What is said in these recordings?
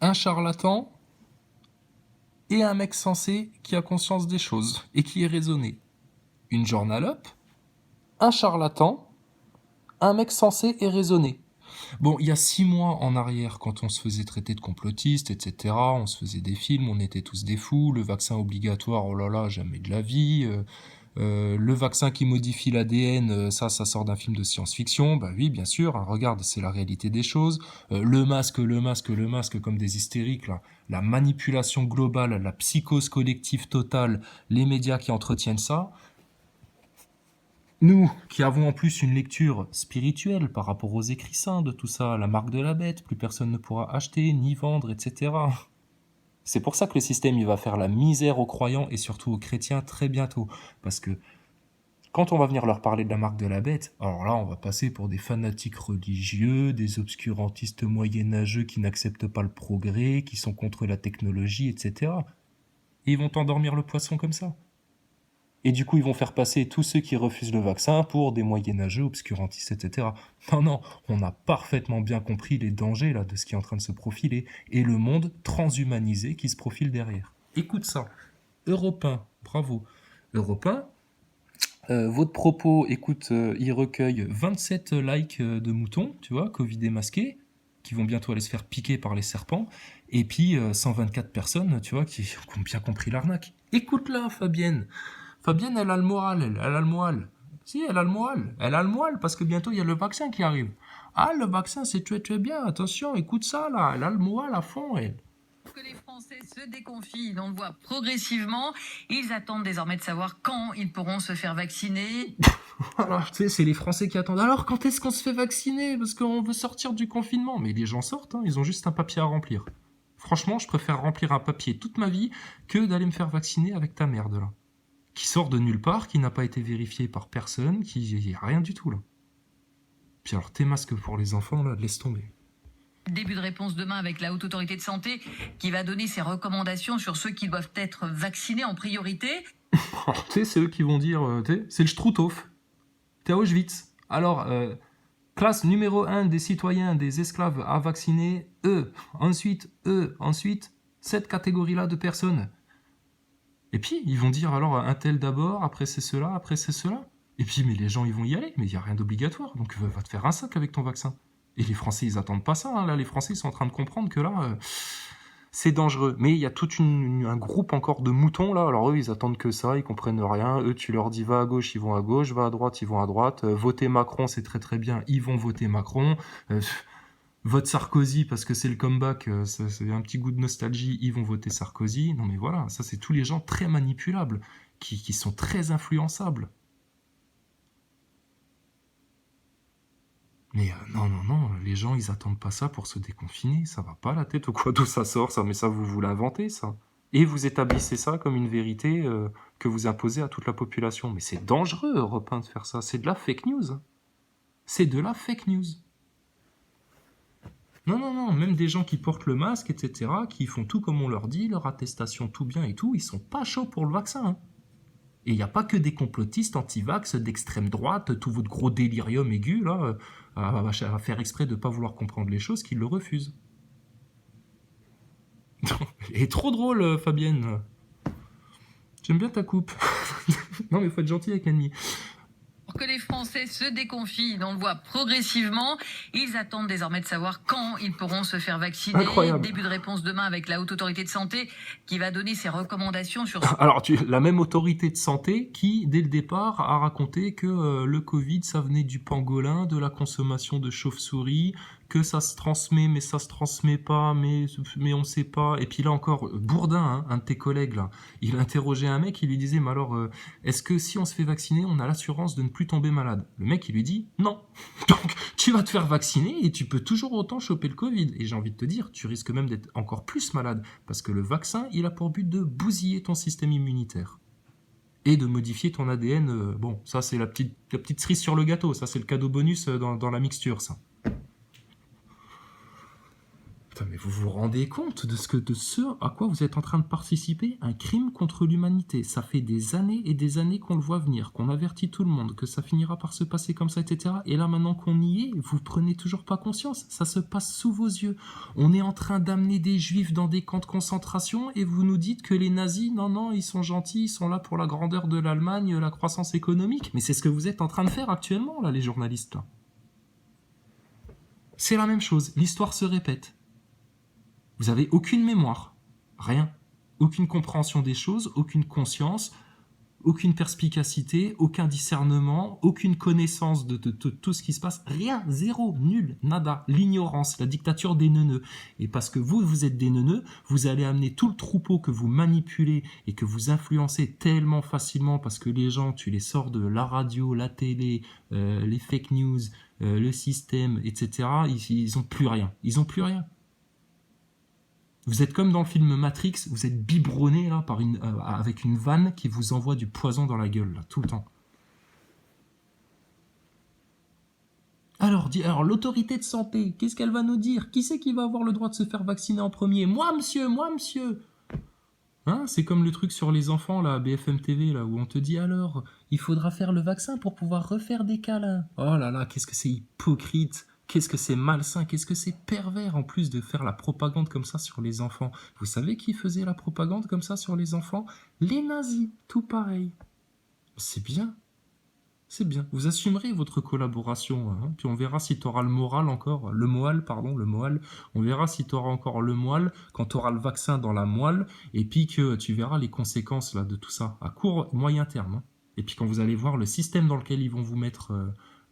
un charlatan et un mec sensé qui a conscience des choses et qui est raisonné. Une journalope, un charlatan, un mec sensé et raisonné. Bon, il y a 6 mois en arrière, quand on se faisait traiter de complotiste, etc., on se faisait des films, on était tous des fous, le vaccin obligatoire, oh là là, jamais de la vie, le vaccin qui modifie l'ADN, ça sort d'un film de science-fiction, bah oui, bien sûr, hein, regarde, c'est la réalité des choses. Le masque, comme des hystériques, là, la manipulation globale, la psychose collective totale, les médias qui entretiennent ça. Nous, qui avons en plus une lecture spirituelle par rapport aux écrits saints de tout ça, la marque de la bête, plus personne ne pourra acheter, ni vendre, etc. C'est pour ça que le système il va faire la misère aux croyants et surtout aux chrétiens très bientôt. Parce que quand on va venir leur parler de la marque de la bête, alors là on va passer pour des fanatiques religieux, des obscurantistes moyenâgeux qui n'acceptent pas le progrès, qui sont contre la technologie, etc. Et ils vont endormir le poisson comme ça. Et du coup, ils vont faire passer tous ceux qui refusent le vaccin pour des moyenâgeux, obscurantistes, etc. Non, non, on a parfaitement bien compris les dangers là de ce qui est en train de se profiler et le monde transhumanisé qui se profile derrière. Écoute ça, Europe 1, bravo. Europe 1, votre propos, écoute, il recueille 27 likes de moutons, tu vois, Covid démasqués, qui vont bientôt aller se faire piquer par les serpents, et puis 124 personnes, tu vois, qui ont bien compris l'arnaque. Écoute-la, Fabienne. Fabienne, elle a le moral, elle a le moral. Si, elle a le moral. Elle a le moral parce que bientôt il y a le vaccin qui arrive. Ah, le vaccin, c'est très bien. Attention, écoute ça là. Elle a le moral à fond, elle. Que les Français se déconfinent, on le voit progressivement. Ils attendent désormais de savoir quand ils pourront se faire vacciner. Alors, tu sais, c'est les Français qui attendent. Alors, quand est-ce qu'on se fait vacciner? Parce qu'on veut sortir du confinement. Mais les gens sortent, hein, ils ont juste un papier à remplir. Franchement, je préfère remplir un papier toute ma vie que d'aller me faire vacciner avec ta merde là. Qui sort de nulle part, qui n'a pas été vérifié par personne, qui y a rien du tout là. Puis alors tes masques pour les enfants là, laisse tomber. Début de réponse demain avec la Haute Autorité de Santé qui va donner ses recommandations sur ceux qui doivent être vaccinés en priorité. Alors, tu sais, c'est eux qui vont dire, c'est le Struthof. T'es à Auschwitz. Alors, classe numéro 1 des citoyens, des esclaves à vacciner, eux. Ensuite, cette catégorie-là de personnes. Et puis, ils vont dire, alors, un tel d'abord, après c'est cela, après c'est cela. Et puis, mais les gens, ils vont y aller, mais il n'y a rien d'obligatoire. Donc, va te faire un sac avec ton vaccin. Et les Français, ils attendent pas ça. Hein. Là, les Français, ils sont en train de comprendre que là, c'est dangereux. Mais il y a tout un groupe encore de moutons, là. Alors, eux, ils attendent que ça, ils comprennent rien. Eux, tu leur dis, va à gauche, ils vont à gauche. Va à droite, ils vont à droite. Voter Macron, c'est très très bien. Ils vont voter Macron. Vote Sarkozy parce que c'est le comeback, c'est un petit goût de nostalgie, ils vont voter Sarkozy. Non mais voilà, ça c'est tous les gens très manipulables, qui sont très influençables. Mais non, les gens ils attendent pas ça pour se déconfiner, ça va pas la tête ou quoi, d'où ça sort ça, mais ça vous l'inventez ça. Et vous établissez ça comme une vérité que vous imposez à toute la population. Mais c'est dangereux, Europe 1, de faire ça, c'est de la fake news. C'est de la fake news. Non, même des gens qui portent le masque, etc., qui font tout comme on leur dit, leur attestation tout bien et tout, ils sont pas chauds pour le vaccin. Hein. Et il n'y a pas que des complotistes anti-vax d'extrême droite, tout votre gros délirium aigu, là, à faire exprès de ne pas vouloir comprendre les choses, qui le refusent. Elle est trop drôle, Fabienne. J'aime bien ta coupe. Non, mais faut être gentil avec l'ennemi. Pour que les Français se déconfinent, on le voit progressivement. Ils attendent désormais de savoir quand ils pourront se faire vacciner. Incroyable. Début de réponse demain avec la Haute Autorité de Santé qui va donner ses recommandations sur... Alors, la même autorité de santé qui, dès le départ, a raconté que le Covid, ça venait du pangolin, de la consommation de chauves-souris, que ça se transmet, mais ça se transmet pas, mais on sait pas. Et puis là encore, Bourdin, hein, un de tes collègues, là, il a interrogé un mec, il lui disait, mais alors, est-ce que si on se fait vacciner, on a l'assurance de ne plus tomber malade? Le mec, il lui dit, non. Donc, tu vas te faire vacciner et tu peux toujours autant choper le Covid. Et j'ai envie de te dire, tu risques même d'être encore plus malade, parce que le vaccin, il a pour but de bousiller ton système immunitaire. Et de modifier ton ADN. Bon, ça, c'est la petite cerise sur le gâteau. Ça, c'est le cadeau bonus dans la mixture, ça. Putain, mais vous vous rendez compte de ce à quoi vous êtes en train de participer? Un crime contre l'humanité. Ça fait des années et des années qu'on le voit venir, qu'on avertit tout le monde, que ça finira par se passer comme ça, etc. Et là, maintenant qu'on y est, vous prenez toujours pas conscience. Ça se passe sous vos yeux. On est en train d'amener des juifs dans des camps de concentration et vous nous dites que les nazis, non, non, ils sont gentils, ils sont là pour la grandeur de l'Allemagne, la croissance économique. Mais c'est ce que vous êtes en train de faire actuellement, là, les journalistes, là. C'est la même chose. L'histoire se répète. Vous avez aucune mémoire, rien, aucune compréhension des choses, aucune conscience, aucune perspicacité, aucun discernement, aucune connaissance de tout ce qui se passe, rien, zéro, nul, nada, l'ignorance, la dictature des neuneux. Et parce que vous êtes des neuneux, vous allez amener tout le troupeau que vous manipulez et que vous influencez tellement facilement parce que les gens, tu les sors de la radio, la télé, les fake news, le système, etc. Ils ont plus rien, ils ont plus rien. Vous êtes comme dans le film Matrix, vous êtes biberonné là avec une vanne qui vous envoie du poison dans la gueule là, tout le temps. Alors l'autorité de santé, qu'est-ce qu'elle va nous dire? Qui c'est qui va avoir le droit de se faire vacciner en premier? Moi monsieur, moi monsieur. Hein, c'est comme le truc sur les enfants là, BFM TV là, où on te dit alors, il faudra faire le vaccin pour pouvoir refaire des câlins. Oh là là, qu'est-ce que c'est hypocrite. Qu'est-ce que c'est malsain, qu'est-ce que c'est pervers en plus de faire la propagande comme ça sur les enfants. Vous savez qui faisait la propagande comme ça sur les enfants? Les nazis, tout pareil. C'est bien, c'est bien. Vous assumerez votre collaboration, hein, puis on verra si tu auras le moral encore, le moal, on verra si tu auras encore le moal quand tu auras le vaccin dans la moelle, et puis que tu verras les conséquences là, de tout ça, à court, moyen terme. Hein. Et puis quand vous allez voir le système dans lequel ils vont vous mettre...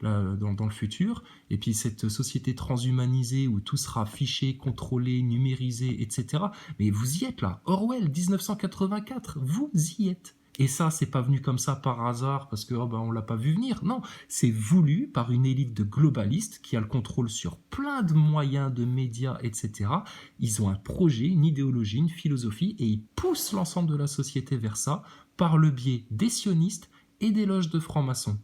dans le futur, et puis cette société transhumanisée où tout sera fiché, contrôlé, numérisé, etc. Mais vous y êtes là, Orwell, 1984, vous y êtes. Et ça, c'est pas venu comme ça par hasard parce que on l'a pas vu venir. Non, c'est voulu par une élite de globalistes qui a le contrôle sur plein de moyens, de médias, etc. Ils ont un projet, une idéologie, une philosophie, et ils poussent l'ensemble de la société vers ça par le biais des sionistes et des loges de francs-maçons.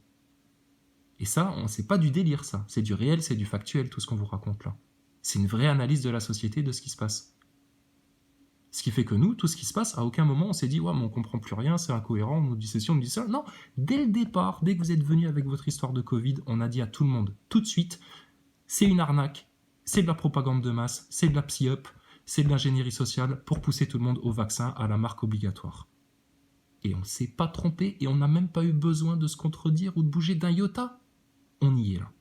Et ça, c'est pas du délire, ça. C'est du réel, c'est du factuel, tout ce qu'on vous raconte là. C'est une vraie analyse de la société, de ce qui se passe. Ce qui fait que nous, tout ce qui se passe, à aucun moment on s'est dit « Ouais, mais on comprend plus rien, c'est incohérent, on nous dit ceci, on nous dit ça. » Non, dès le départ, dès que vous êtes venu avec votre histoire de Covid, on a dit à tout le monde, tout de suite, c'est une arnaque, c'est de la propagande de masse, c'est de la psyop, c'est de l'ingénierie sociale pour pousser tout le monde au vaccin, à la marque obligatoire. Et on ne s'est pas trompé et on n'a même pas eu besoin de se contredire ou de bouger d'un iota. On y est là.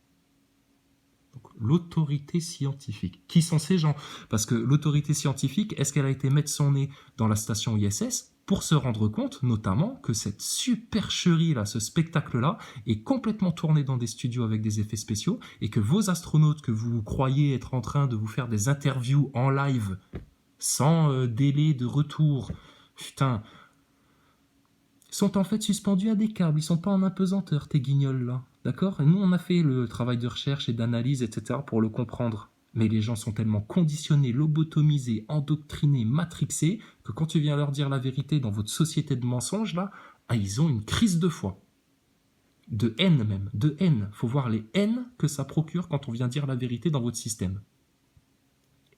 Donc, l'autorité scientifique. Qui sont ces gens? Parce que l'autorité scientifique, est-ce qu'elle a été mettre son nez dans la station ISS pour se rendre compte, notamment, que cette supercherie-là, ce spectacle-là, est complètement tourné dans des studios avec des effets spéciaux et que vos astronautes que vous croyez être en train de vous faire des interviews en live, sans délai de retour, putain, sont en fait suspendus à des câbles, ils sont pas en apesanteur, tes guignols là. D'accord? Et nous, on a fait le travail de recherche et d'analyse, etc. pour le comprendre. Mais les gens sont tellement conditionnés, lobotomisés, endoctrinés, matrixés, que quand tu viens leur dire la vérité dans votre société de mensonges, là, ils ont une crise de foi. De haine même, de haine. Faut voir les haines que ça procure quand on vient dire la vérité dans votre système.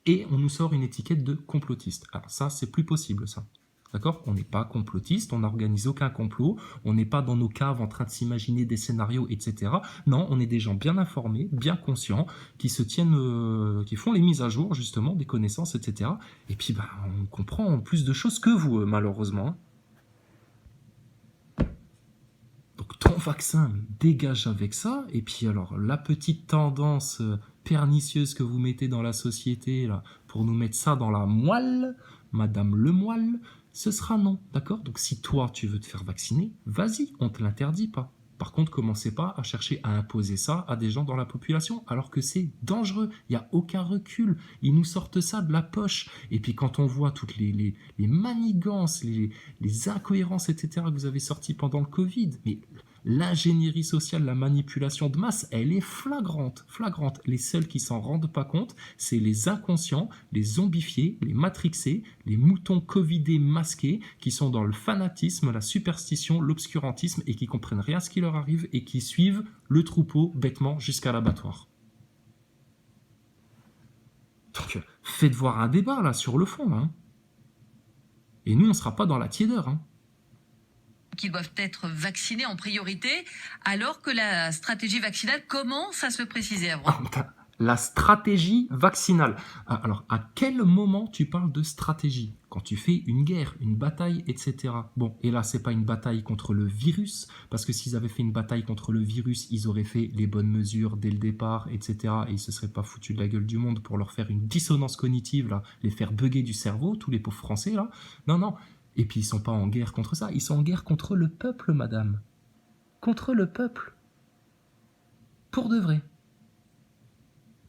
Et on nous sort une étiquette de complotiste. Alors ça, c'est plus possible, ça. D'accord? On n'est pas complotiste, on n'organise aucun complot, on n'est pas dans nos caves en train de s'imaginer des scénarios, etc. Non, on est des gens bien informés, bien conscients, qui se tiennent, qui font les mises à jour, justement, des connaissances, etc. Et puis, on comprend plus de choses que vous, malheureusement. Donc, ton vaccin, dégage avec ça. Et puis, alors, la petite tendance pernicieuse que vous mettez dans la société, là, pour nous mettre ça dans la moelle, Madame le moelle, ce sera non, d'accord? Donc si toi tu veux te faire vacciner, vas-y, on ne te l'interdit pas. Par contre, commencez pas à chercher à imposer ça à des gens dans la population, alors que c'est dangereux, il n'y a aucun recul. Ils nous sortent ça de la poche. Et puis quand on voit toutes les manigances, les incohérences, etc. que vous avez sorties pendant le Covid, mais l'ingénierie sociale, la manipulation de masse, elle est flagrante, flagrante. Les seuls qui s'en rendent pas compte, c'est les inconscients, les zombifiés, les matrixés, les moutons covidés masqués, qui sont dans le fanatisme, la superstition, l'obscurantisme, et qui comprennent rien à ce qui leur arrive, et qui suivent le troupeau bêtement jusqu'à l'abattoir. Donc, Faites voir un débat là sur le fond, hein. Et nous, on ne sera pas dans la tiédeur, hein. Qui doivent être vaccinés en priorité, alors que la stratégie vaccinale commence à se préciser avant. La stratégie vaccinale. Alors, à quel moment tu parles de stratégie? Quand tu fais une guerre, une bataille, etc. Bon, et là, c'est pas une bataille contre le virus, parce que s'ils avaient fait une bataille contre le virus, ils auraient fait les bonnes mesures dès le départ, etc. Et ils se seraient pas foutus de la gueule du monde pour leur faire une dissonance cognitive, là, les faire bugger du cerveau, tous les pauvres Français, là. Non, non. Et puis, ils sont pas en guerre contre ça, ils sont en guerre contre le peuple, madame. Contre le peuple. Pour de vrai.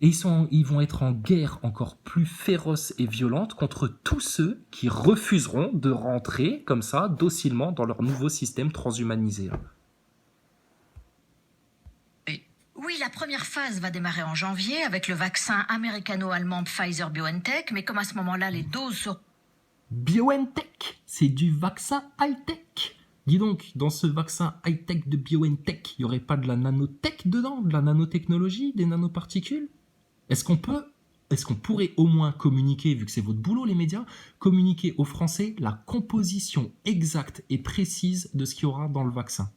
Et ils vont être en guerre encore plus féroce et violente contre tous ceux qui refuseront de rentrer comme ça, docilement, dans leur nouveau système transhumanisé. Oui, la première phase va démarrer en janvier avec le vaccin américano-allemand Pfizer-BioNTech, mais comme à ce moment-là, les doses seront... BioNTech, c'est du vaccin high-tech. Dis donc, dans ce vaccin high-tech de BioNTech, il n'y aurait pas de la nanotech dedans, de la nanotechnologie, des nanoparticules? Est-ce qu'on pourrait au moins communiquer, vu que c'est votre boulot les médias, communiquer aux Français la composition exacte et précise de ce qu'il y aura dans le vaccin,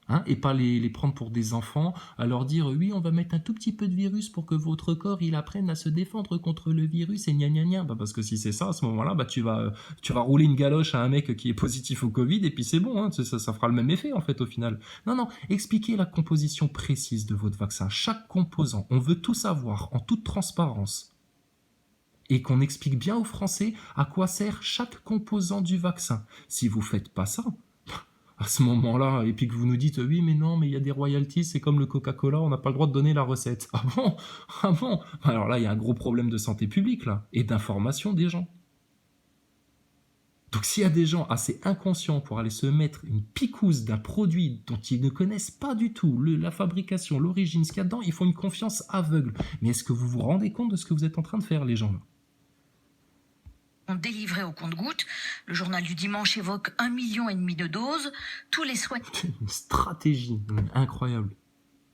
hein, et pas les prendre pour des enfants, à leur dire oui, on va mettre un tout petit peu de virus pour que votre corps il apprenne à se défendre contre le virus et gna gna gna. Bah parce que si c'est ça, à ce moment-là, bah tu vas rouler une galoche à un mec qui est positif au Covid et puis c'est bon, hein, ça fera le même effet en fait au final. Non, non, expliquez la composition précise de votre vaccin, chaque composant, on veut tout savoir en toute transparence. Et qu'on explique bien aux Français à quoi sert chaque composant du vaccin. Si vous faites pas ça, à ce moment-là, et puis que vous nous dites oui mais non mais il y a des royalties, c'est comme le Coca-Cola, on n'a pas le droit de donner la recette. Ah bon? Ah bon? Alors là il y a un gros problème de santé publique là, et d'information des gens. Donc s'il y a des gens assez inconscients pour aller se mettre une picouse d'un produit dont ils ne connaissent pas du tout la fabrication, l'origine, ce qu'il y a dedans, ils font une confiance aveugle. Mais est-ce que vous vous rendez compte de ce que vous êtes en train de faire les gens là? délivrés au compte-gouttes. Le journal du dimanche évoque 1,5 million de doses. Tous les soignants... Une stratégie incroyable.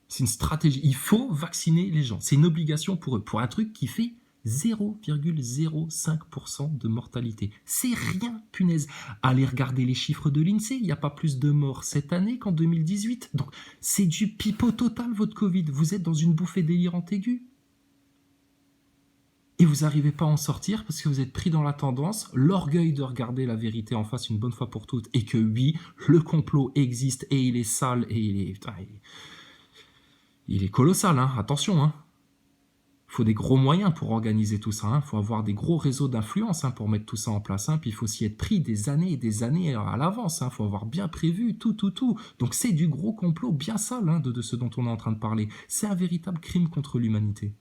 C'est une stratégie. Il faut vacciner les gens. C'est une obligation pour eux. Pour un truc qui fait 0,05% de mortalité. C'est rien, punaise. Allez regarder les chiffres de l'INSEE. Il n'y a pas plus de morts cette année qu'en 2018. Donc, c'est du pipeau total, votre Covid. Vous êtes dans une bouffée délirante aiguë. Et vous n'arrivez pas à en sortir parce que vous êtes pris dans la tendance, l'orgueil de regarder la vérité en face une bonne fois pour toutes, et que oui, le complot existe et il est sale et il est colossal, hein, attention. Hein. Il faut des gros moyens pour organiser tout ça, il faut avoir des gros réseaux d'influence pour mettre tout ça en place, puis il faut s'y être pris des années et des années à l'avance, il faut avoir bien prévu tout. Donc c'est du gros complot bien sale de ce dont on est en train de parler. C'est un véritable crime contre l'humanité.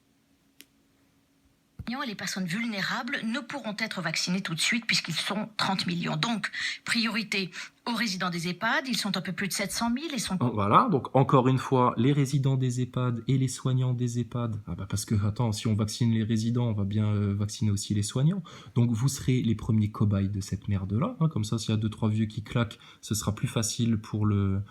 Et les personnes vulnérables ne pourront être vaccinées tout de suite puisqu'ils sont 30 millions. Donc, priorité aux résidents des EHPAD, ils sont un peu plus de 700 000 et sont... Voilà, donc encore une fois, les résidents des EHPAD et les soignants des EHPAD, parce que, attends, si on vaccine les résidents, on va bien vacciner aussi les soignants. Donc vous serez les premiers cobayes de cette merde-là, comme ça, s'il y a 2-3 vieux qui claquent, ce sera plus facile pour le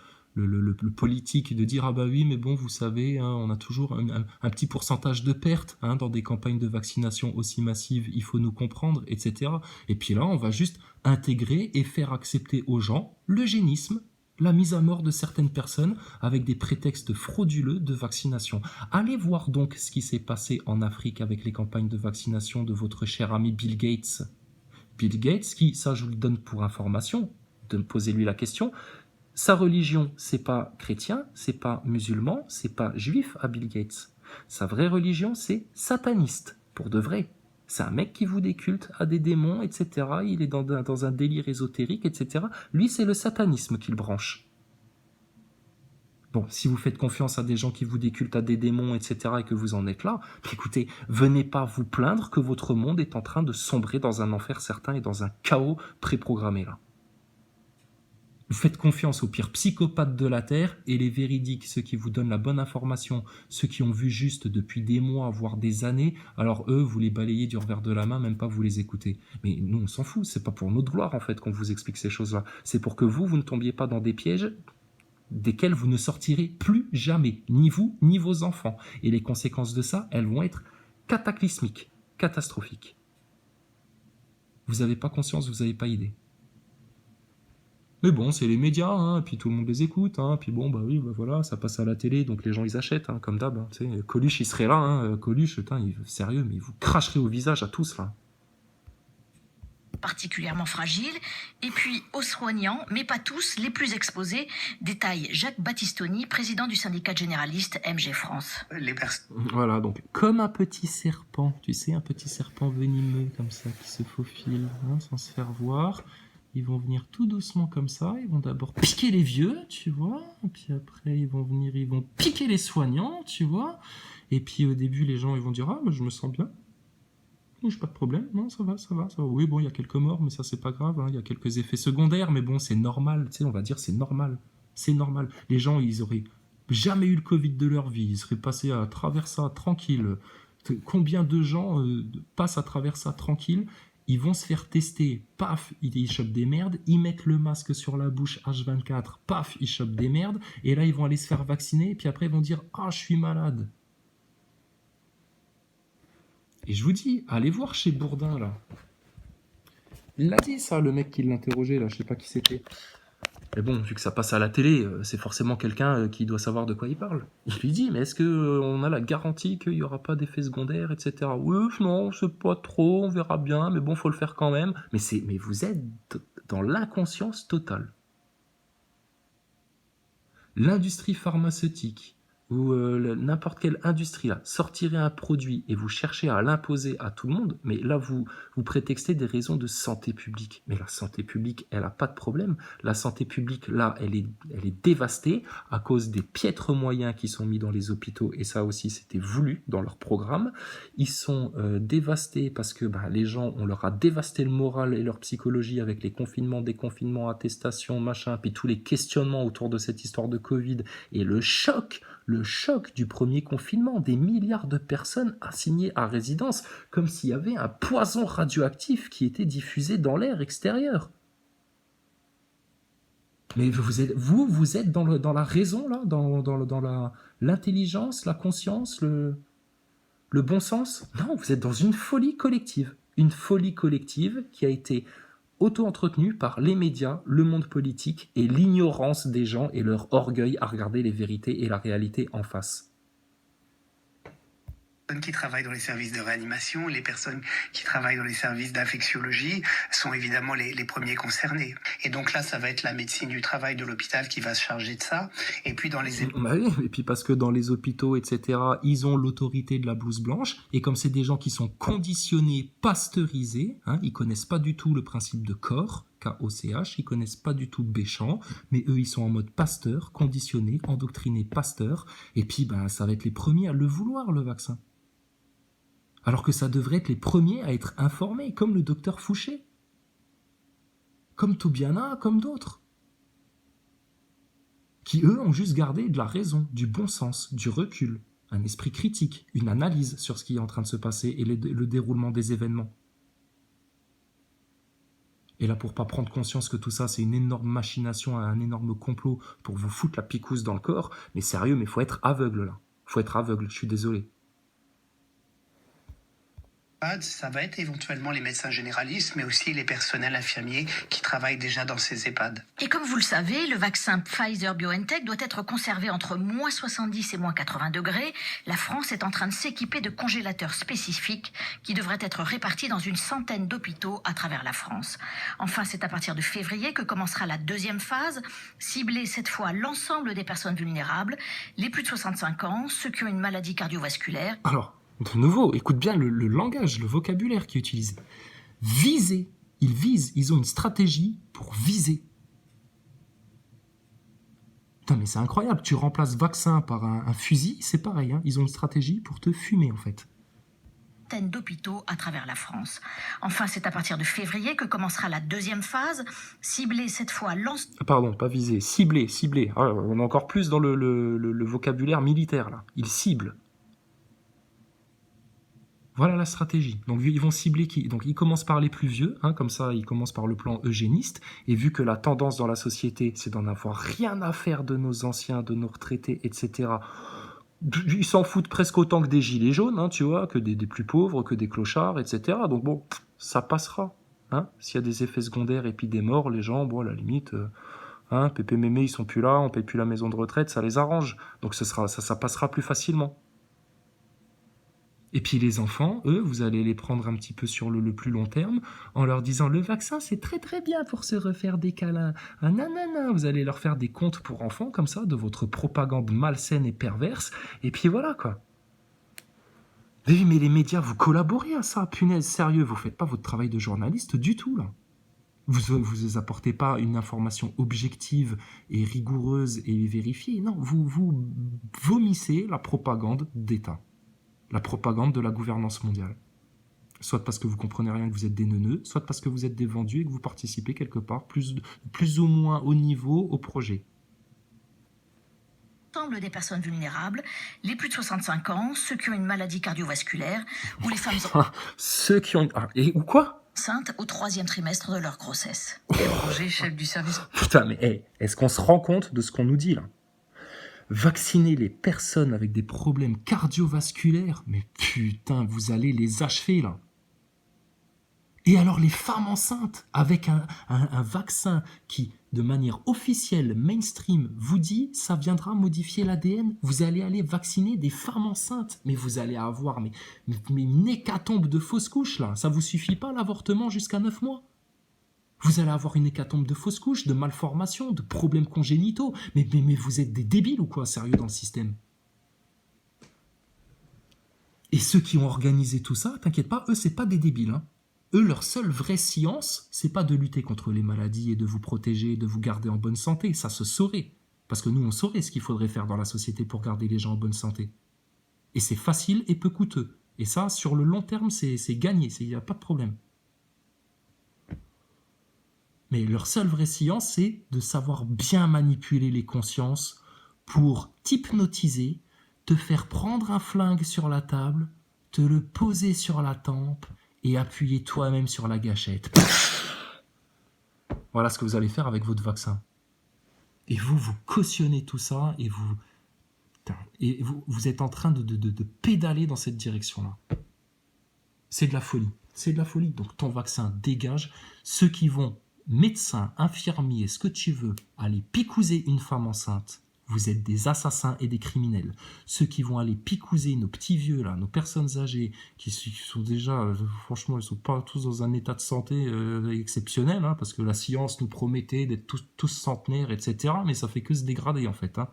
politique de dire ah bah oui mais bon vous savez on a toujours un petit pourcentage de pertes dans des campagnes de vaccination aussi massives, il faut nous comprendre, etc. Et puis là on va juste intégrer et faire accepter aux gens l'eugénisme, la mise à mort de certaines personnes avec des prétextes frauduleux de vaccination. Allez voir donc ce qui s'est passé en Afrique avec les campagnes de vaccination de votre cher ami Bill Gates. Bill Gates qui, ça je vous le donne pour information, de me poser lui la question. Sa religion, c'est pas chrétien, c'est pas musulman, c'est pas juif à Bill Gates. Sa vraie religion, c'est sataniste, pour de vrai. C'est un mec qui voue des cultes à des démons, etc. Il est dans un délire ésotérique, etc. Lui, c'est le satanisme qu'il branche. Bon, si vous faites confiance à des gens qui vouent des cultes à des démons, etc., et que vous en êtes là, écoutez, venez pas vous plaindre que votre monde est en train de sombrer dans un enfer certain et dans un chaos préprogrammé là. Vous faites confiance aux pires psychopathes de la Terre et les véridiques, ceux qui vous donnent la bonne information, ceux qui ont vu juste depuis des mois, voire des années, alors eux, vous les balayez du revers de la main, même pas vous les écoutez. Mais nous, on s'en fout, c'est pas pour notre gloire en fait qu'on vous explique ces choses-là. C'est pour que vous ne tombiez pas dans des pièges desquels vous ne sortirez plus jamais, ni vous, ni vos enfants. Et les conséquences de ça, elles vont être cataclysmiques. catastrophique. Vous n'avez pas conscience, vous n'avez pas idée. Mais bon, c'est les médias, hein, puis tout le monde les écoute, hein, puis bon, bah oui, bah voilà, ça passe à la télé, donc les gens ils achètent, hein, comme d'hab. Hein, tu sais, Coluche il serait là, hein, Coluche, putain, sérieux, mais il vous cracherait au visage à tous là. Particulièrement fragiles, et puis aux soignants, mais pas tous, les plus exposés, détaille Jacques Battistoni, président du syndicat généraliste MG France. Voilà, donc comme un petit serpent, tu sais, un petit serpent venimeux comme ça qui se faufile, hein, sans se faire voir. Ils vont venir tout doucement comme ça, ils vont d'abord piquer les vieux, tu vois, et puis après ils vont venir, ils vont piquer les soignants, tu vois, et puis au début les gens ils vont dire « Ah, mais je me sens bien, j'ai pas de problème, non, ça va. Oui, bon, il y a quelques morts, mais ça c'est pas grave, hein. Il y a quelques effets secondaires, mais bon, c'est normal, tu sais, on va dire c'est normal, c'est normal. Les gens, ils auraient jamais eu le Covid de leur vie, ils seraient passés à travers ça tranquille. Combien de gens passent à travers ça tranquille? Ils vont se faire tester, paf, ils chopent des merdes, ils mettent le masque sur la bouche H24, paf, ils chopent des merdes, et là ils vont aller se faire vacciner, et puis après ils vont dire « Ah, je suis malade ». Et je vous dis, allez voir chez Bourdin, là. Il l'a dit, ça, le mec qui l'interrogeait, là, je sais pas qui c'était. Mais bon, vu que ça passe à la télé, c'est forcément quelqu'un qui doit savoir de quoi il parle. Il lui dit, mais est-ce qu'on a la garantie qu'il n'y aura pas d'effets secondaires, etc. Oui, non, c'est pas trop, on verra bien, mais bon, faut le faire quand même. Mais vous êtes dans l'inconscience totale. L'industrie pharmaceutique, ou n'importe quelle industrie là, sortirait un produit et vous cherchez à l'imposer à tout le monde, mais là vous prétextez des raisons de santé publique. Mais la santé publique, elle n'a pas de problème. La santé publique, là, elle est dévastée à cause des piètres moyens qui sont mis dans les hôpitaux, et ça aussi c'était voulu dans leur programme. Ils sont dévastés parce que les gens, on leur a dévasté le moral et leur psychologie avec les confinements, déconfinements, attestations, machin, puis tous les questionnements autour de cette histoire de Covid, et le choc du premier confinement, des milliards de personnes assignées à résidence, comme s'il y avait un poison radioactif qui était diffusé dans l'air extérieur. Mais vous êtes dans la raison, là, dans l'intelligence, la conscience, le bon sens? Non, vous êtes dans une folie collective. Une folie collective qui a été auto-entretenu par les médias, le monde politique et l'ignorance des gens et leur orgueil à regarder les vérités et la réalité en face. Les personnes qui travaillent dans les services de réanimation, les personnes qui travaillent dans les services d'infectiologie sont évidemment les premiers concernés. Et donc là, ça va être la médecine du travail de l'hôpital qui va se charger de ça. Et puis dans les... Oui, et puis parce que dans les hôpitaux, etc., ils ont l'autorité de la blouse blanche, et comme c'est des gens qui sont conditionnés, pasteurisés, hein, ils connaissent pas du tout le principe de corps, K-O-C-H, ils connaissent pas du tout Béchamp, mais eux, ils sont en mode pasteur, conditionnés, endoctrinés, pasteur, et puis ça va être les premiers à le vouloir, le vaccin. Alors que ça devrait être les premiers à être informés, comme le docteur Fouché, comme Toubiana, comme d'autres, qui eux ont juste gardé de la raison, du bon sens, du recul, un esprit critique, une analyse sur ce qui est en train de se passer et le déroulement des événements. Et là, pour pas prendre conscience que tout ça, c'est une énorme machination, un énorme complot pour vous foutre la picouse dans le corps, mais sérieux, mais faut être aveugle là. Faut être aveugle, je suis désolé. Ça va être éventuellement les médecins généralistes, mais aussi les personnels infirmiers qui travaillent déjà dans ces EHPAD. Et comme vous le savez, le vaccin Pfizer-BioNTech doit être conservé entre moins 70 et moins 80 degrés. La France est en train de s'équiper de congélateurs spécifiques qui devraient être répartis dans une centaine d'hôpitaux à travers la France. Enfin, c'est à partir de février que commencera la deuxième phase, cibler cette fois l'ensemble des personnes vulnérables, les plus de 65 ans, ceux qui ont une maladie cardiovasculaire. Alors, de nouveau, écoute bien le langage, le vocabulaire qui est utilisé. Viser. Ils visent. Ils ont une stratégie pour viser. Putain, mais c'est incroyable. Tu remplaces vaccin par un fusil, c'est pareil. Hein. Ils ont une stratégie pour te fumer, en fait. D'hôpitaux à travers la France. Enfin, c'est à partir de février que commencera la deuxième phase, cibler cette fois l'ensemble... Pardon, pas viser. Cibler. Ah, on est encore plus dans le vocabulaire militaire, là. Ils ciblent. Voilà la stratégie. Donc ils vont cibler qui? Donc ils commencent par les plus vieux, hein, comme ça ils commencent par le plan eugéniste, et vu que la tendance dans la société c'est d'en avoir rien à faire de nos anciens, de nos retraités, etc., Ils s'en foutent presque autant que des gilets jaunes, hein, tu vois, que des plus pauvres, que des clochards, etc. Donc bon, ça passera. Hein. S'il y a des effets secondaires et puis des morts, les gens, bon, à la limite, hein, Pépé Mémé, ils sont plus là, on paye plus la maison de retraite, ça les arrange. Donc ça passera plus facilement. Et puis les enfants, eux, vous allez les prendre un petit peu sur le plus long terme en leur disant le vaccin c'est très très bien pour se refaire des câlins. Ah nanana, vous allez leur faire des contes pour enfants comme ça de votre propagande malsaine et perverse. Et puis voilà quoi. Mais les médias, vous collaborez à ça, punaise, sérieux, vous faites pas votre travail de journaliste du tout là. Vous apportez pas une information objective et rigoureuse et vérifiée. Non, vous vomissez la propagande d'État. La propagande de la gouvernance mondiale. Soit parce que vous comprenez rien, que vous êtes des neuneux, soit parce que vous êtes des vendus et que vous participez quelque part, plus ou moins haut niveau, au projet. L'ensemble des personnes vulnérables, les plus de 65 ans, ceux qui ont une maladie cardiovasculaire, ou les femmes Ceux qui ont... ou quoi enceintes au 3e trimestre de leur grossesse. Roger, chef du service. Putain, mais est-ce qu'on se rend compte de ce qu'on nous dit là? Vacciner les personnes avec des problèmes cardiovasculaires, mais putain, vous allez les achever là. Et alors les femmes enceintes, avec un vaccin qui, de manière officielle, mainstream, vous dit ça viendra modifier l'ADN, vous allez aller vacciner des femmes enceintes. Mais vous allez avoir une hécatombe de fausses couches là. Ça vous suffit pas l'avortement jusqu'à 9 mois? Vous allez avoir une hécatombe de fausses couches, de malformations, de problèmes congénitaux. Mais vous êtes des débiles ou quoi, sérieux, dans le système? Et ceux qui ont organisé tout ça, t'inquiète pas, eux, c'est pas des débiles. Hein. Eux, leur seule vraie science, c'est pas de lutter contre les maladies et de vous protéger, de vous garder en bonne santé. Ça se saurait. Parce que nous, on saurait ce qu'il faudrait faire dans la société pour garder les gens en bonne santé. Et c'est facile et peu coûteux. Et ça, sur le long terme, c'est gagné. Il n'y a pas de problème. Mais leur seule vraie science, c'est de savoir bien manipuler les consciences pour t'hypnotiser, te faire prendre un flingue sur la table, te le poser sur la tempe et appuyer toi-même sur la gâchette. Voilà ce que vous allez faire avec votre vaccin. Et vous cautionnez tout ça et vous êtes en train de pédaler dans cette direction-là. C'est de la folie. C'est de la folie. Donc ton vaccin dégage. Ceux qui vont médecin, infirmier, ce que tu veux, aller picouser une femme enceinte, vous êtes des assassins et des criminels. Ceux qui vont aller picouser nos petits vieux, là, nos personnes âgées, qui sont déjà, franchement, ils ne sont pas tous dans un état de santé exceptionnel, hein, parce que la science nous promettait d'être tous centenaires, etc., mais ça fait que se dégrader, en fait. Hein.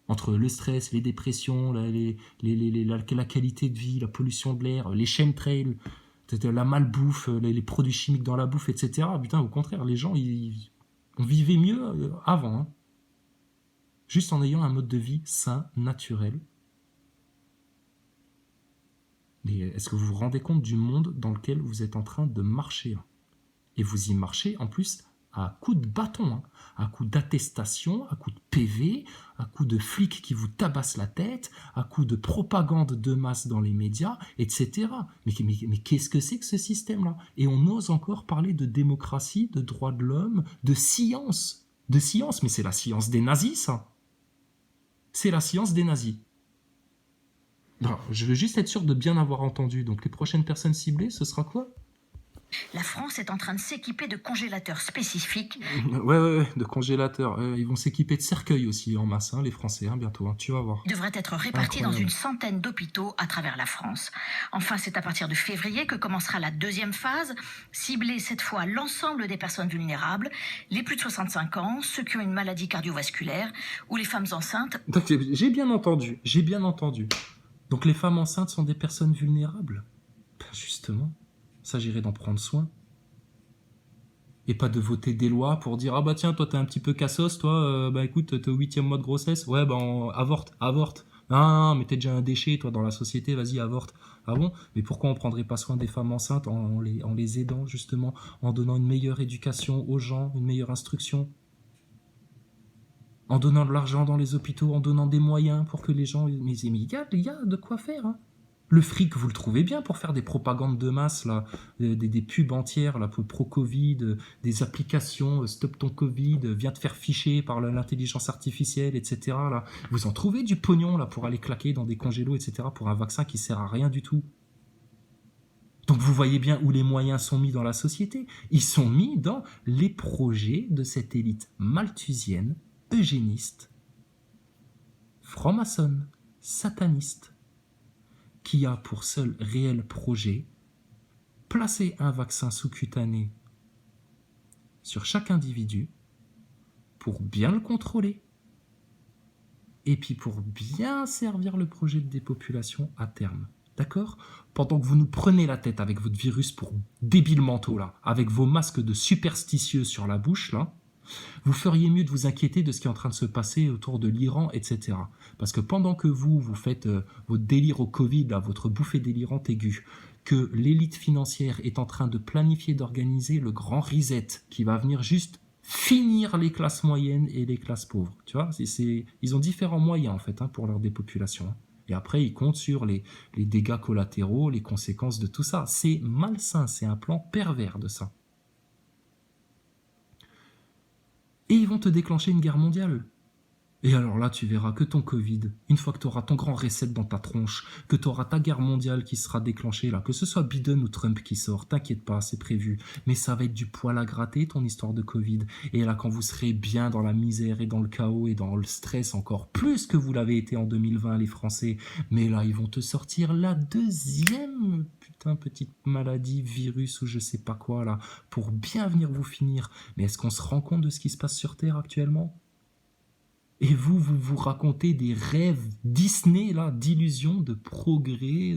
Entre le stress, les dépressions, la qualité de vie, la pollution de l'air, les chemtrails, la malbouffe, les produits chimiques dans la bouffe, etc. Putain, au contraire, les gens, on vivait mieux avant. Hein. Juste en ayant un mode de vie sain, naturel. Mais est-ce que vous vous rendez compte du monde dans lequel vous êtes en train de marcher hein? Et vous y marchez, en plus, à coups de bâton, hein, à coups d'attestation, à coups de PV, à coups de flics qui vous tabassent la tête, à coups de propagande de masse dans les médias, etc. Mais qu'est-ce que c'est que ce système-là? Et on ose encore parler de démocratie, de droits de l'homme, de science. De science, mais c'est la science des nazis, ça. C'est la science des nazis. Non, je veux juste être sûr de bien avoir entendu. Donc les prochaines personnes ciblées, ce sera quoi? La France est en train de s'équiper de congélateurs spécifiques. Ouais, de congélateurs. Ils vont s'équiper de cercueils aussi en masse, hein, les Français, hein, bientôt. Hein, tu vas voir. Ils devraient être répartis dans une centaine d'hôpitaux à travers la France. Enfin, c'est à partir de février que commencera la deuxième phase, cibler cette fois l'ensemble des personnes vulnérables, les plus de 65 ans, ceux qui ont une maladie cardiovasculaire ou les femmes enceintes. Donc, j'ai bien entendu. Donc les femmes enceintes sont des personnes vulnérables. Ben, justement. S'agirait d'en prendre soin. Et pas de voter des lois pour dire « Ah bah tiens, toi t'es un petit peu cassos, toi, bah écoute, t'es au 8e mois de grossesse, ouais bah avorte. Non, mais t'es déjà un déchet, toi, dans la société, vas-y, avorte. » Ah bon? Mais pourquoi on prendrait pas soin des femmes enceintes en les aidant, justement, en donnant une meilleure éducation aux gens, une meilleure instruction, en donnant de l'argent dans les hôpitaux, en donnant des moyens pour que les gens... Mais il y a de quoi faire, hein. Le fric, vous le trouvez bien pour faire des propagandes de masse, là, des pubs entières là, pour pro-Covid, des applications, stop ton Covid, viens te faire ficher par l'intelligence artificielle, etc. Là. Vous en trouvez du pognon là, pour aller claquer dans des congélos, etc. pour un vaccin qui sert à rien du tout. Donc vous voyez bien où les moyens sont mis dans la société. Ils sont mis dans les projets de cette élite malthusienne, eugéniste, franc-maçonne, sataniste, qui a pour seul réel projet placer un vaccin sous-cutané sur chaque individu pour bien le contrôler et puis pour bien servir le projet de dépopulation à terme. D'accord ? Pendant que vous nous prenez la tête avec votre virus pour débiles mentaux, là, avec vos masques de superstitieux sur la bouche, là, vous feriez mieux de vous inquiéter de ce qui est en train de se passer autour de l'Iran, etc. Parce que pendant que vous faites votre délire au Covid, là, votre bouffée délirante aiguë, que l'élite financière est en train de planifier, d'organiser le grand reset qui va venir juste finir les classes moyennes et les classes pauvres. Tu vois, ils ont différents moyens en fait pour leur dépopulation. Et après, ils comptent sur les dégâts collatéraux, les conséquences de tout ça. C'est malsain, c'est un plan pervers de ça. Et ils vont te déclencher une guerre mondiale. Et alors là, tu verras que ton Covid, une fois que tu auras ton grand reset dans ta tronche, que tu auras ta guerre mondiale qui sera déclenchée là, que ce soit Biden ou Trump qui sort, t'inquiète pas, c'est prévu. Mais ça va être du poil à gratter ton histoire de Covid. Et là, quand vous serez bien dans la misère et dans le chaos et dans le stress encore plus que vous l'avez été en 2020 les Français, mais là, ils vont te sortir la deuxième petite maladie, virus ou je sais pas quoi là, pour bien venir vous finir. Mais est-ce qu'on se rend compte de ce qui se passe sur Terre actuellement ? Et vous racontez des rêves Disney, là, d'illusions, de progrès,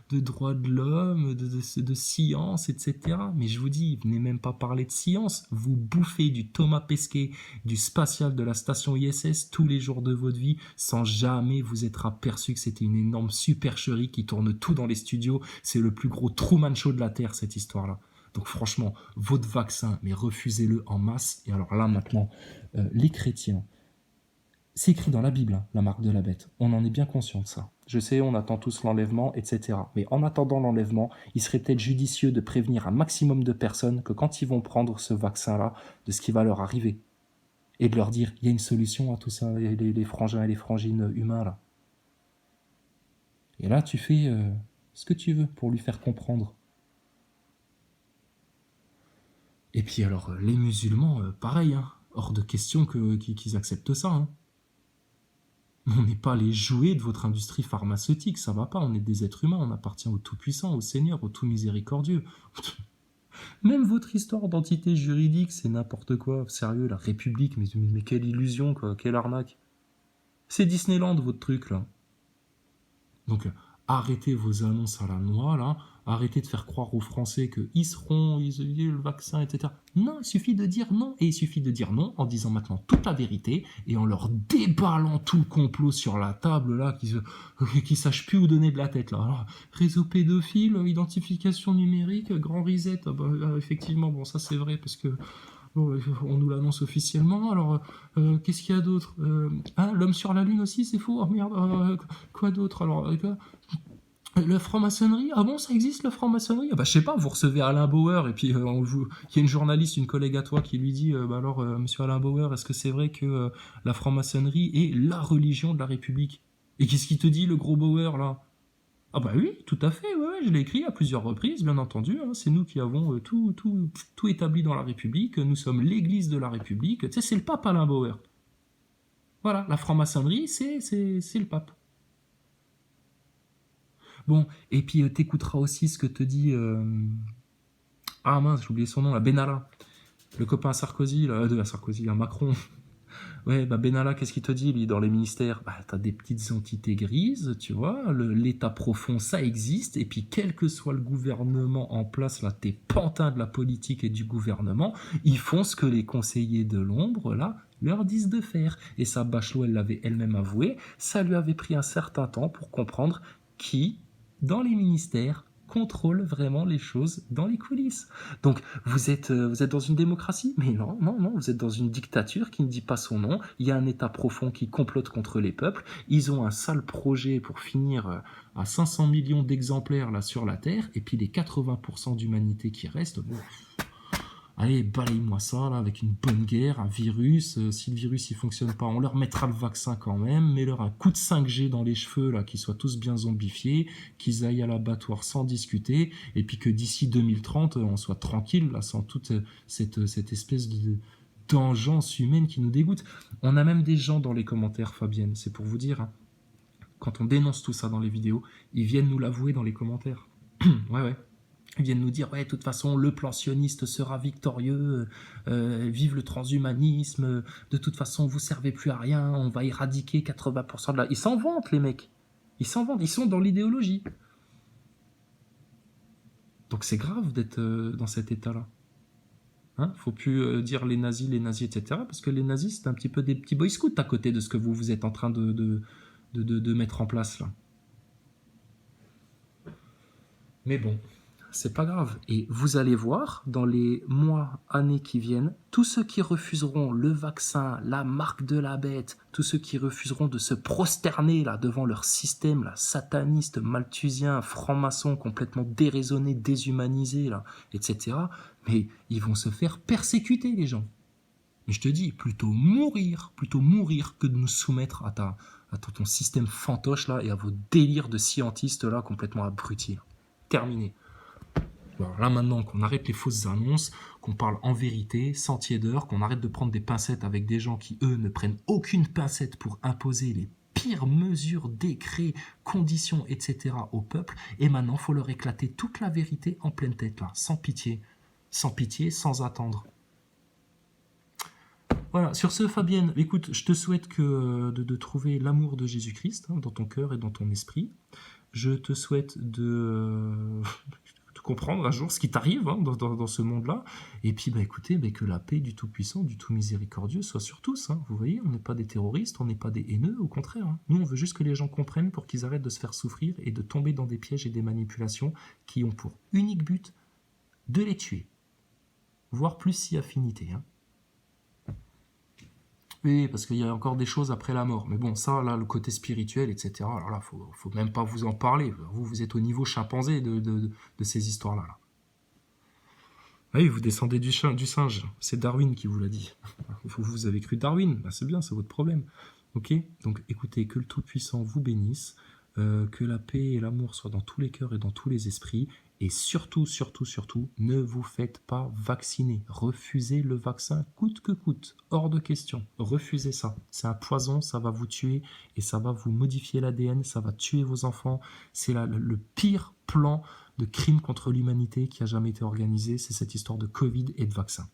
de droits de l'homme, de science, etc. Mais je vous dis, venez même pas parler de science. Vous bouffez du Thomas Pesquet, du spatial de la station ISS tous les jours de votre vie, sans jamais vous être aperçu que c'était une énorme supercherie qui tourne tout dans les studios. C'est le plus gros Truman Show de la Terre, cette histoire-là. Donc franchement, votre vaccin, mais refusez-le en masse. Et alors là, maintenant, les chrétiens, c'est écrit dans la Bible, la marque de la bête. On en est bien conscient de ça. Je sais, on attend tous l'enlèvement, etc. Mais en attendant l'enlèvement, il serait peut-être judicieux de prévenir un maximum de personnes que quand ils vont prendre ce vaccin-là, de ce qui va leur arriver. Et de leur dire, il y a une solution à tout ça, les frangins et les frangines humains, là. Et là, tu fais ce que tu veux pour lui faire comprendre. Et puis alors, les musulmans, pareil, hors de question qu'ils acceptent ça, On n'est pas les jouets de votre industrie pharmaceutique, ça va pas, on est des êtres humains, on appartient au Tout-Puissant, au Seigneur, au Tout-Miséricordieux. Même votre histoire d'entité juridique, c'est n'importe quoi, sérieux, la République, mais quelle illusion, quoi, quelle arnaque. C'est Disneyland, votre truc, là. Donc, arrêtez vos annonces à la noix, là, arrêtez de faire croire aux Français qu'ils ils le vaccin, etc. Non, il suffit de dire non, et il suffit de dire non en disant maintenant toute la vérité, et en leur déballant tout le complot sur la table, là, qui sachent plus où donner de la tête, là. Alors, réseau pédophile, identification numérique, grand reset, effectivement, bon, ça c'est vrai, parce que bon, on nous l'annonce officiellement, alors qu'est-ce qu'il y a d'autre l'homme sur la lune aussi, c'est faux, oh merde, quoi d'autre, alors la franc-maçonnerie, ah bon, ça existe la franc-maçonnerie? Je sais pas, vous recevez Alain Bauer, et puis il y a une journaliste, une collègue à toi qui lui dit, monsieur Alain Bauer, est-ce que c'est vrai que la franc-maçonnerie est la religion de la République? Et qu'est-ce qu'il te dit, le gros Bauer, là? Ah bah oui, tout à fait, ouais, je l'ai écrit à plusieurs reprises, bien entendu, c'est nous qui avons tout établi dans la République, nous sommes l'église de la République, tu sais, c'est le pape Alain Bauer. Voilà, la franc-maçonnerie, c'est le pape. Bon, et puis t'écouteras aussi ce que te dit... Ah mince, j'ai oublié son nom, là, Benalla. Le copain à Sarkozy, à Macron. Ouais, Benalla, qu'est-ce qu'il te dit, lui, dans les ministères? T'as des petites entités grises, tu vois, l'état profond, ça existe, et puis quel que soit le gouvernement en place, là, tes pantins de la politique et du gouvernement, ils font ce que les conseillers de l'ombre, là, leur disent de faire. Et ça, Bachelot, elle l'avait elle-même avoué, ça lui avait pris un certain temps pour comprendre qui, dans les ministères, contrôle vraiment les choses dans les coulisses. Donc, vous êtes dans une démocratie? Mais non, non, non, vous êtes dans une dictature qui ne dit pas son nom. Il y a un État profond qui complote contre les peuples. Ils ont un sale projet pour finir à 500 millions d'exemplaires là sur la Terre, et puis les 80% d'humanité qui restent, bon, allez, balaye-moi ça, là, avec une bonne guerre, un virus. Si le virus, il fonctionne pas, on leur mettra le vaccin quand même. Mets-leur un coup de 5G dans les cheveux, là, qu'ils soient tous bien zombifiés, qu'ils aillent à l'abattoir sans discuter, et puis que d'ici 2030, on soit tranquille, là, sans toute cette espèce d'engeance humaine qui nous dégoûte. On a même des gens dans les commentaires, Fabienne, c'est pour vous dire, hein, quand on dénonce tout ça dans les vidéos, ils viennent nous l'avouer dans les commentaires. Ouais, ouais. Ils viennent nous dire, ouais, de toute façon, le plan sioniste sera victorieux, vive le transhumanisme, de toute façon, vous servez plus à rien, on va éradiquer 80% de la... Ils s'en vantent, les mecs. Ils s'en vantent, ils sont dans l'idéologie. Donc c'est grave d'être dans cet état-là. Hein, faut plus dire les nazis, etc. Parce que les nazis, c'est un petit peu des petits boy scouts à côté de ce que vous êtes en train de mettre en place, là. Mais bon... c'est pas grave. Et vous allez voir, dans les mois, années qui viennent, tous ceux qui refuseront le vaccin, la marque de la bête, tous ceux qui refuseront de se prosterner là devant leur système là, sataniste, malthusien, franc-maçon, complètement déraisonné, déshumanisé, là, etc., mais ils vont se faire persécuter, les gens. Et je te dis, plutôt mourir que de nous soumettre à ton système fantoche là et à vos délires de scientistes là complètement abrutis. Terminé. Bon, là maintenant qu'on arrête les fausses annonces, qu'on parle en vérité, sans tiédeur, qu'on arrête de prendre des pincettes avec des gens qui, eux, ne prennent aucune pincette pour imposer les pires mesures, décrets, conditions, etc. au peuple, et maintenant il faut leur éclater toute la vérité en pleine tête, là, sans pitié, sans attendre. Voilà, sur ce, Fabienne, écoute, je te souhaite de trouver l'amour de Jésus-Christ hein, dans ton cœur et dans ton esprit. Je te souhaite de comprendre un jour ce qui t'arrive hein, dans ce monde-là. Et puis, écoutez, que la paix du Tout-Puissant, du Tout-Miséricordieux soit sur tous. Hein. Vous voyez, on n'est pas des terroristes, on n'est pas des haineux, au contraire. Hein. Nous, on veut juste que les gens comprennent pour qu'ils arrêtent de se faire souffrir et de tomber dans des pièges et des manipulations qui ont pour unique but de les tuer. Voire plus si affinité. Hein. Oui, parce qu'il y a encore des choses après la mort. Mais bon, ça, là, le côté spirituel, etc., alors là, faut même pas vous en parler. Vous êtes au niveau chimpanzé de ces histoires-là. Là. Oui, vous descendez du singe. C'est Darwin qui vous l'a dit. Vous avez cru Darwin. C'est bien, c'est votre problème. Ok ? Donc, écoutez, que le Tout-Puissant vous bénisse, que la paix et l'amour soient dans tous les cœurs et dans tous les esprits, et surtout, ne vous faites pas vacciner. Refusez le vaccin coûte que coûte. Hors de question. Refusez ça. C'est un poison, ça va vous tuer et ça va vous modifier l'ADN, ça va tuer vos enfants. C'est le pire plan de crime contre l'humanité qui a jamais été organisé, c'est cette histoire de Covid et de vaccin.